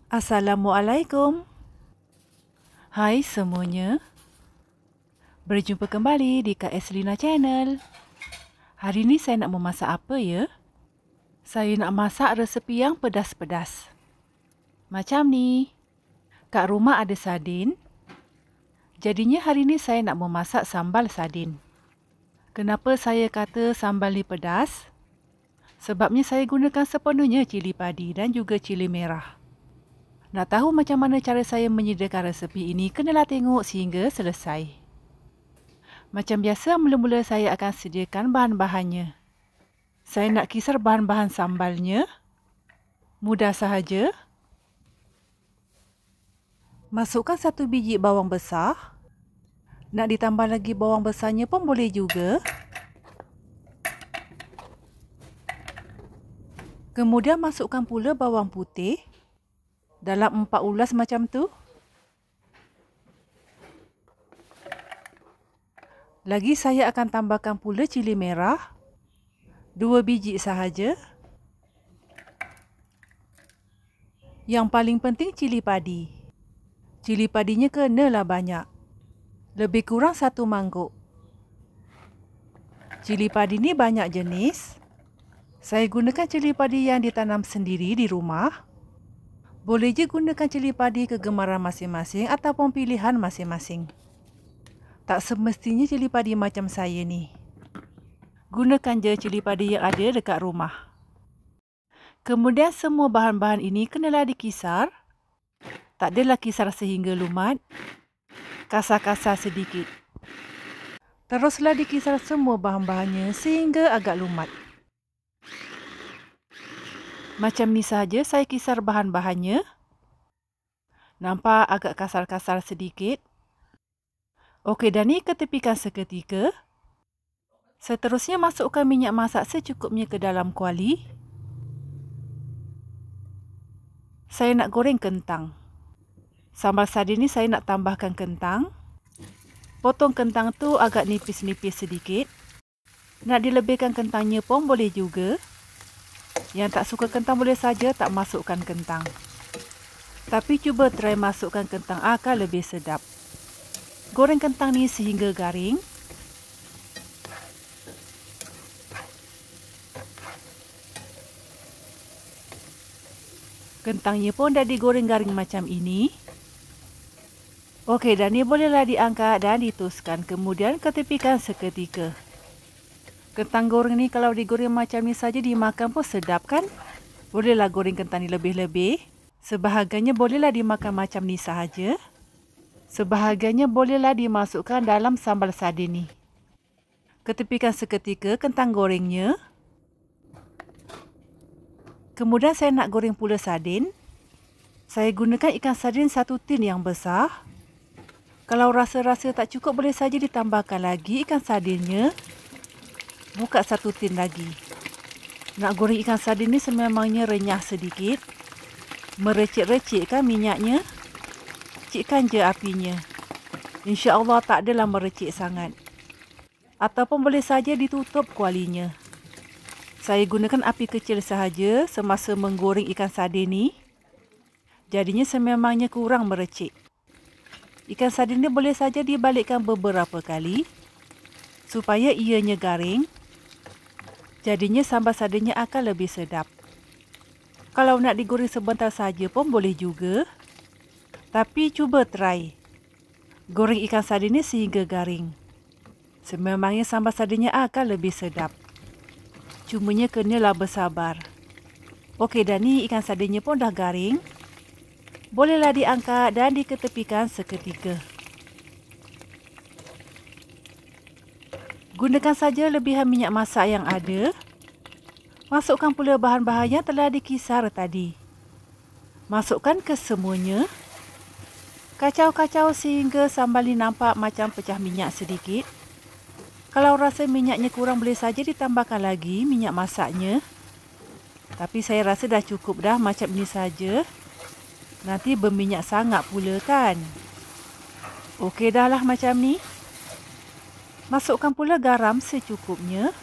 Assalamualaikum. Hai semuanya. Berjumpa kembali di Kak Eslina Channel. Hari ni saya nak memasak apa ya? Saya nak masak resepi yang pedas-pedas. Macam ni. Kat rumah ada sardin. Jadinya hari ni saya nak memasak sambal sardin. Kenapa saya kata sambal ni pedas? Sebabnya saya gunakan sepenuhnya cili padi dan juga cili merah. Nak tahu macam mana cara saya menyediakan resepi ini, kenalah tengok sehingga selesai. Macam biasa, mula-mula saya akan sediakan bahan-bahannya. Saya nak kisar bahan-bahan sambalnya. Mudah sahaja. Masukkan 1 biji bawang besar. Nak ditambah lagi bawang besarnya pun boleh juga. Kemudian masukkan pula bawang putih. Dalam 4 ulas macam tu. Lagi saya akan tambahkan pula cili merah. 2 biji sahaja. Yang paling penting cili padi. Cili padinya kenalah banyak. Lebih kurang 1 mangkuk. Cili padi ni banyak jenis. Saya gunakan cili padi yang ditanam sendiri di rumah. Boleh je gunakan cili padi kegemaran masing-masing ataupun pilihan masing-masing. Tak semestinya cili padi macam saya ni. Gunakan je cili padi yang ada dekat rumah. Kemudian semua bahan-bahan ini kenalah dikisar. Tak adalah kisar sehingga lumat. Kasar-kasar sedikit. Teruslah dikisar semua bahan-bahannya sehingga agak lumat. Macam ni sahaja saya kisar bahan-bahannya. Nampak agak kasar-kasar sedikit. Okey, dan ni ketepikan seketika. Seterusnya masukkan minyak masak secukupnya ke dalam kuali. Saya nak goreng kentang. Sambal sardin ni saya nak tambahkan kentang. Potong kentang tu agak nipis-nipis sedikit. Nak dilebihkan kentangnya pun boleh juga. Yang tak suka kentang boleh saja tak masukkan kentang. Tapi cuba try masukkan kentang akan lebih sedap. Goreng kentang ni sehingga garing. Kentangnya pun dah digoreng garing macam ini. Okey, dan ni bolehlah diangkat dan dituskan. Kemudian ketepikan seketika. Kentang goreng ni kalau digoreng macam ni saja dimakan pun sedap kan? Bolehlah goreng kentang ni lebih-lebih. Sebahagiannya bolehlah dimakan macam ni sahaja. Sebahagiannya bolehlah dimasukkan dalam sambal sardin ni. Ketepikan seketika kentang gorengnya. Kemudian saya nak goreng pula sardin. Saya gunakan ikan sardin 1 tin yang besar. Kalau rasa-rasa tak cukup boleh saja ditambahkan lagi ikan sardinnya. Buka 1 tin lagi. Nak goreng ikan sardin ni sememangnya renyah sedikit. Merecik-recikkan minyaknya. Cikkan je apinya. InsyaAllah tak adalah merecik sangat. Ataupun boleh saja ditutup kualinya. Saya gunakan api kecil sahaja semasa menggoreng ikan sardin ni. Jadinya sememangnya kurang merecik. Ikan sardin ni boleh saja dibalikkan beberapa kali. Supaya ianya garing. Jadinya sambal sardinnya akan lebih sedap. Kalau nak digoreng sebentar saja pun boleh juga. Tapi cuba try. Goreng ikan sardin ni sehingga garing. Sememangnya sambal sardinnya akan lebih sedap. Cumanya kenalah bersabar. Okey, dan ni ikan sardinnya pun dah garing. Bolehlah diangkat dan diketepikan seketika. Gunakan saja lebihan minyak masak yang ada. Masukkan pula bahan-bahan yang telah dikisar tadi. Masukkan ke semuanya. Kacau-kacau sehingga sambal ni nampak macam pecah minyak sedikit. Kalau rasa minyaknya kurang boleh saja ditambahkan lagi minyak masaknya. Tapi saya rasa dah cukup dah macam ini saja. Nanti berminyak sangat pula kan. Okey dah lah macam ni. Masukkan pula garam secukupnya.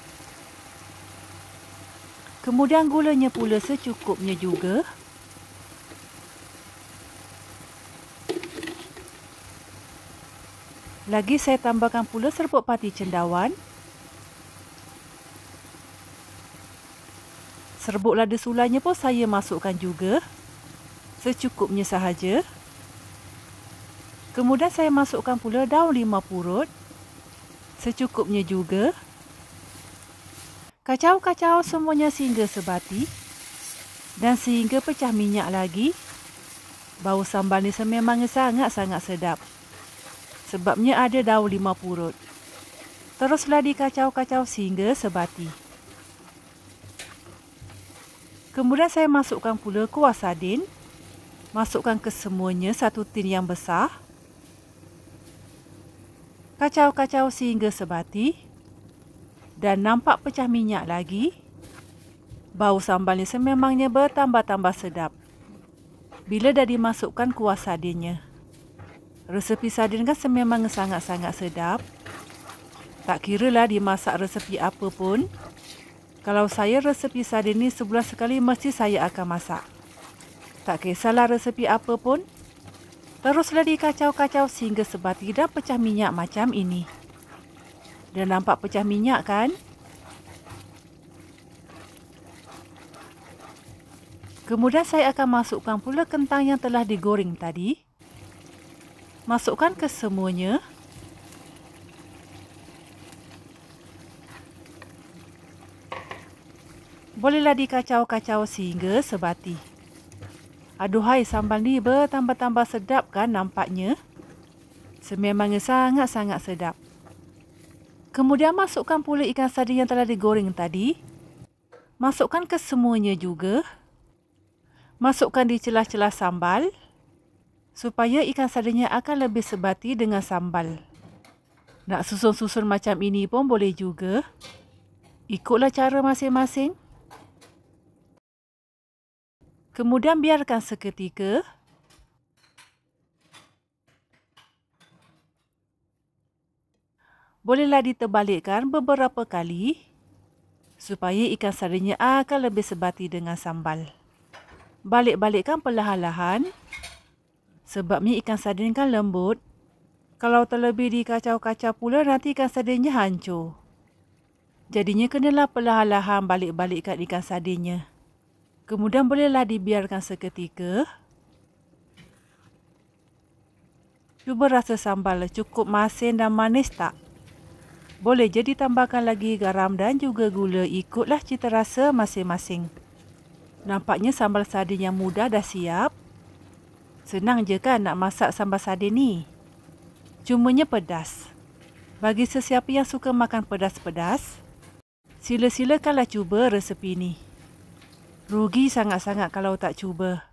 Kemudian gulanya pula secukupnya juga. Lagi saya tambahkan pula serbuk pati cendawan, serbuk lada sulanya pun saya masukkan juga, secukupnya sahaja. Kemudian saya masukkan pula daun 5 purut, secukupnya juga. Kacau-kacau semuanya sehingga sebati dan sehingga pecah minyak lagi. Bau sambal ni sememangnya sangat-sangat sedap. Sebabnya ada daun 5 purut. Teruslah dikacau-kacau sehingga sebati. Kemudian saya masukkan pula kuah sardin. Masukkan ke semuanya satu tin yang besar. Kacau-kacau sehingga sebati. Dan nampak pecah minyak lagi. Bau sambal ni sememangnya bertambah-tambah sedap bila dah dimasukkan kuah sardinnya. Resepi sardin kan sememangnya sangat-sangat sedap. Tak kiralah dimasak resepi apa pun. Kalau saya resepi sardin ni sebulan sekali mesti saya akan masak. Tak kisahlah resepi apa pun. Teruslah dikacau-kacau sehingga sebati dan pecah minyak macam ini. Dah nampak pecah minyak kan? Kemudian saya akan masukkan pula kentang yang telah digoreng tadi. Masukkan ke semuanya. Bolehlah dikacau-kacau sehingga sebati. Aduhai, sambal ni bertambah-tambah sedap kan nampaknya. Sememangnya sangat-sangat sedap. Kemudian masukkan pula ikan sardin yang telah digoreng tadi. Masukkan ke semuanya juga. Masukkan di celah-celah sambal supaya ikan sardinnya akan lebih sebati dengan sambal. Nak susun-susun macam ini pun boleh juga. Ikutlah cara masing-masing. Kemudian biarkan seketika. Bolehlah diterbalikkan beberapa kali supaya ikan sardinnya akan lebih sebati dengan sambal. Balik-balikkan perlahan-lahan. Sebabnya ikan sardin kan lembut. Kalau terlebih dikacau-kacau pula nanti ikan sardinnya hancur. Jadinya kenalah perlahan-lahan balik-balikkan ikan sardinnya. Kemudian bolehlah dibiarkan seketika. Cuba rasa sambal cukup masin dan manis tak? Boleh je ditambahkan lagi garam dan juga gula, ikutlah cita rasa masing-masing. Nampaknya sambal sardin yang mudah dah siap. Senang je kan nak masak sambal sardin ni. Cumanya pedas. Bagi sesiapa yang suka makan pedas-pedas, sila-silakanlah cuba resepi ni. Rugi sangat-sangat kalau tak cuba.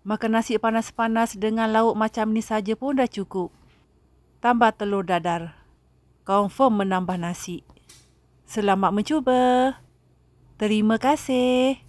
Makan nasi panas-panas dengan lauk macam ni saja pun dah cukup. Tambah telur dadar. Confirm menambah nasi. Selamat mencuba. Terima kasih.